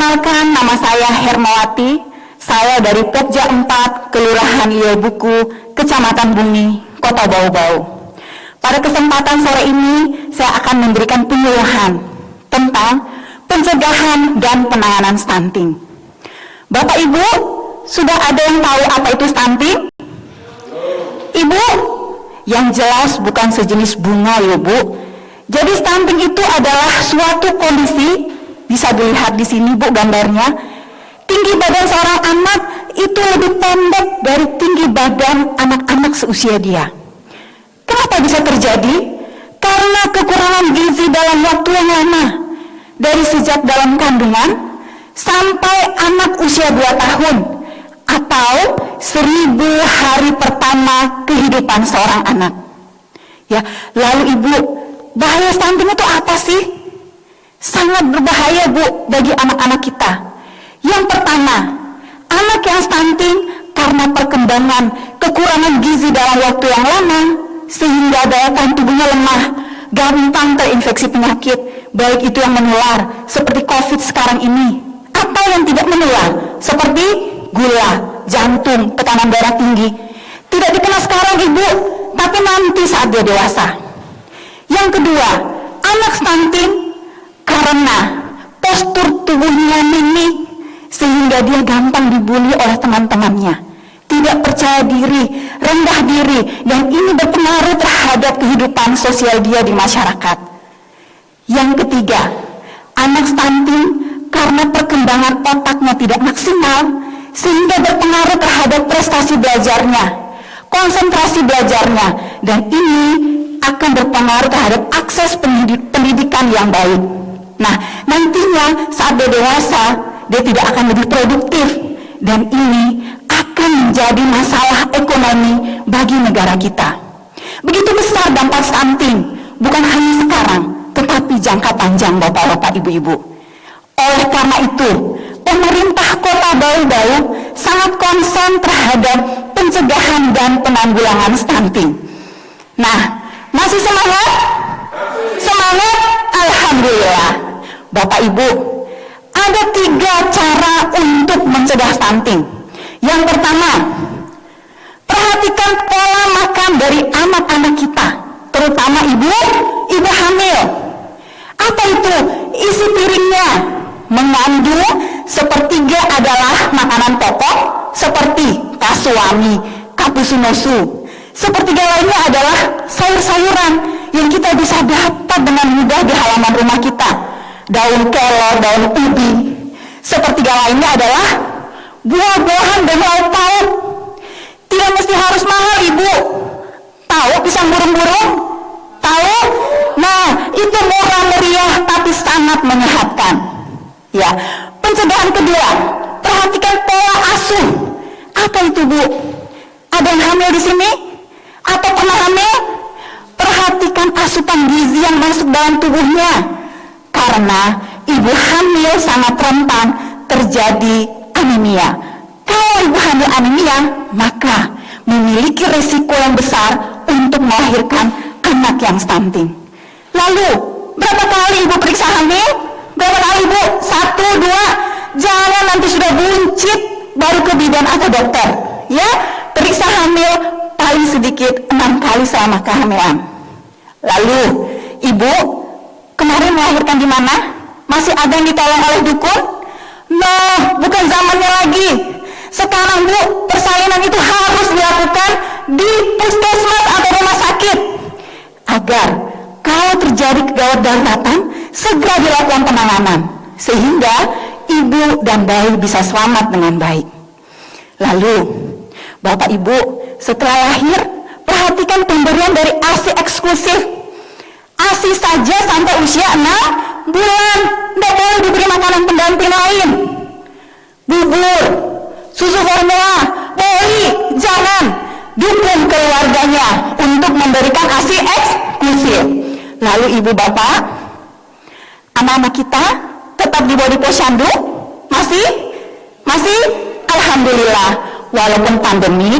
Perkenalkan, nama saya Hermawati. Saya dari Pokja 4, Kelurahan Liaubuku, Kecamatan Bumi, Kota Bau-Bau. Pada kesempatan sore ini, saya akan memberikan penyuluhan tentang pencegahan dan penanganan stunting. Bapak Ibu, sudah ada yang tahu apa itu stunting? Ibu, yang jelas bukan sejenis bunga ya Bu. Jadi stunting itu adalah suatu kondisi, bisa dilihat di sini Bu gambarnya. Tinggi badan seorang anak itu lebih pendek dari tinggi badan anak-anak seusia dia. Kenapa bisa terjadi? Karena kekurangan gizi dalam waktu yang lama. Dari sejak dalam kandungan sampai anak usia 2 tahun atau 1000 hari pertama kehidupan seorang anak. Ya, lalu Ibu, bahaya stunting itu apa sih? Sangat berbahaya Bu bagi anak-anak kita. Yang pertama, anak yang stunting karena perkembangan kekurangan gizi dalam waktu yang lama sehingga daya tahan tubuhnya lemah, gampang terinfeksi penyakit, baik itu yang menular seperti COVID sekarang ini atau yang tidak menular seperti gula, jantung, tekanan darah tinggi. Tidak dikenal sekarang Ibu, tapi nanti saat dia dewasa. Yang kedua, anak stunting karena postur tubuhnya mini sehingga dia gampang dibully oleh teman-temannya, tidak percaya diri, rendah diri, dan ini berpengaruh terhadap kehidupan sosial dia di masyarakat. Yang ketiga, anak stunting karena perkembangan otaknya tidak maksimal sehingga berpengaruh terhadap prestasi belajarnya, konsentrasi belajarnya, dan ini akan berpengaruh terhadap akses pendidikan yang baik. Nah, nantinya saat dia dewasa, dia tidak akan lebih produktif, dan ini akan menjadi masalah ekonomi bagi negara kita. Begitu besar dampak stunting, bukan hanya sekarang, tetapi jangka panjang Bapak-Bapak, Ibu-Ibu. Oleh karena itu, pemerintah Kota Bau-Bau sangat konsen terhadap pencegahan dan penanggulangan stunting. Nah, masih semangat? Semangat? Alhamdulillah. Bapak Ibu, ada 3 cara untuk mencegah stunting. Yang pertama, perhatikan pola makan dari anak-anak kita, terutama ibu hamil. Apa itu? Isi piringnya mengandung sepertiga adalah makanan pokok seperti kasuami, kapusunosu. Sepertiga lainnya adalah sayur-sayuran yang kita bisa dapat dengan mudah di halaman rumah kita. Daun kelor, daun ubi. Sepertiga lainnya adalah buah-buahan dan lauk pauk. Tidak mesti harus mahal Ibu. Tahu pisang burung-burung? Tahu? Nah, itu murah meriah tapi sangat menyehatkan. Ya, pencegahan kedua, perhatikan pola asuh. Apa itu Bu? Ada yang hamil di sini? Atau pernah hamil? Perhatikan asupan gizi yang masuk dalam tubuhnya. Karena ibu hamil sangat rentan terjadi anemia. Kalau ibu hamil anemia, maka memiliki risiko yang besar untuk melahirkan anak yang stunting. Lalu, berapa kali ibu periksa hamil? Berapa kali Ibu? 1, 2, jangan nanti sudah buncit baru ke bidan atau dokter. Ya, periksa hamil paling sedikit 6 kali selama kehamilan. Lalu, Ibu kemarin melahirkan di mana? Masih ada yang ditolong oleh dukun? Nah, bukan zamannya lagi. Sekarang Bu, persalinan itu harus dilakukan di puskesmas atau rumah sakit. Agar kalau terjadi kegawat daruratan, segera dilakukan penanganan. Sehingga ibu dan bayi bisa selamat dengan baik. Lalu, Bapak Ibu, setelah lahir, perhatikan pemberian dari ASI eksklusif. ASI saja sampai usia 6 bulan, tidak boleh diberi makanan pendamping lain. Bubur, susu formula, poli, jangan. Dukung keluarganya untuk memberikan ASI eksklusif. Lalu Ibu Bapak, anak-anak kita tetap di bawah posyandu? Masih? Alhamdulillah, walaupun pandemi,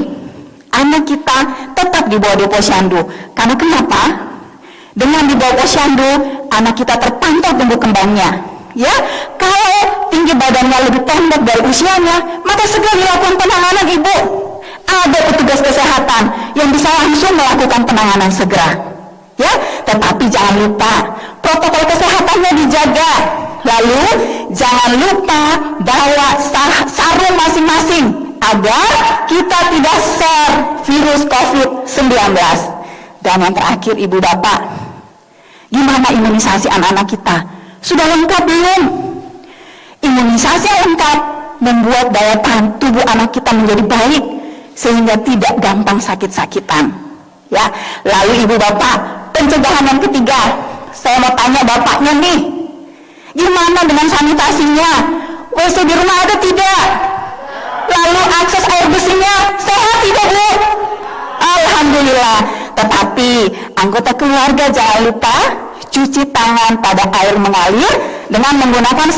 anak kita tetap di bawah posyandu. Karena kenapa? Dengan di bawah posyandu, anak kita terpantau tumbuh kembangnya. Ya, kalau tinggi badannya lebih pendek dari usianya, maka segera dilakukan penanganan, Ibu. Ada petugas kesehatan yang bisa langsung melakukan penanganan segera. Ya, tetapi jangan lupa protokol kesehatannya dijaga. Lalu jangan lupa bawa sarung masing-masing agar kita tidak share virus COVID-19. Dan yang terakhir, Ibu Bapak, gimana imunisasi anak-anak kita? Sudah lengkap belum? Imunisasi yang lengkap membuat daya tahan tubuh anak kita menjadi baik sehingga tidak gampang sakit-sakitan. Ya, lalu Ibu Bapak, pencegahan yang ketiga, saya mau tanya Bapaknya nih, gimana dengan sanitasinya? WC di rumah ada tidak? Lalu akses air bersihnya sehat tidak, Bu? Alhamdulillah. Tetapi anggota keluarga jangan lupa cuci tangan pada air mengalir dengan menggunakan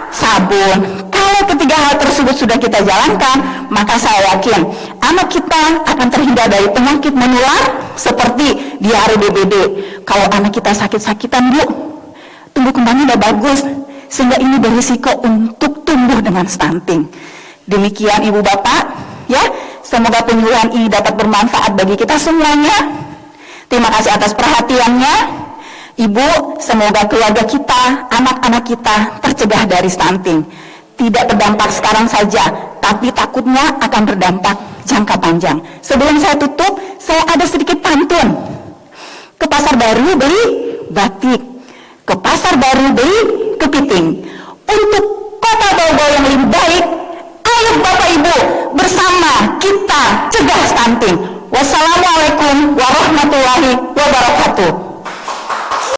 sabun. Kalau ketiga hal tersebut sudah kita jalankan, maka saya yakin anak kita akan terhindar dari penyakit menular seperti diare DBD. Kalau anak kita sakit-sakitan, Bu, tumbuh kembangnya udah bagus, sehingga ini berisiko untuk tumbuh dengan stunting. Demikian Ibu Bapak, ya, semoga penyuluhan ini dapat bermanfaat bagi kita semuanya. Terima kasih atas perhatiannya. Ibu, semoga keluarga kita, anak-anak kita tercegah dari stunting. Tidak berdampak sekarang saja, tapi takutnya akan berdampak jangka panjang. Sebelum saya tutup, saya ada sedikit pantun. Ke pasar baru beli batik, ke pasar baru beli kepiting. Untuk kota Bau-Bau yang lebih baik, ayo Bapak Ibu bersama kita cegah stunting. Wassalamualaikum warahmatullahi wabarakatuh.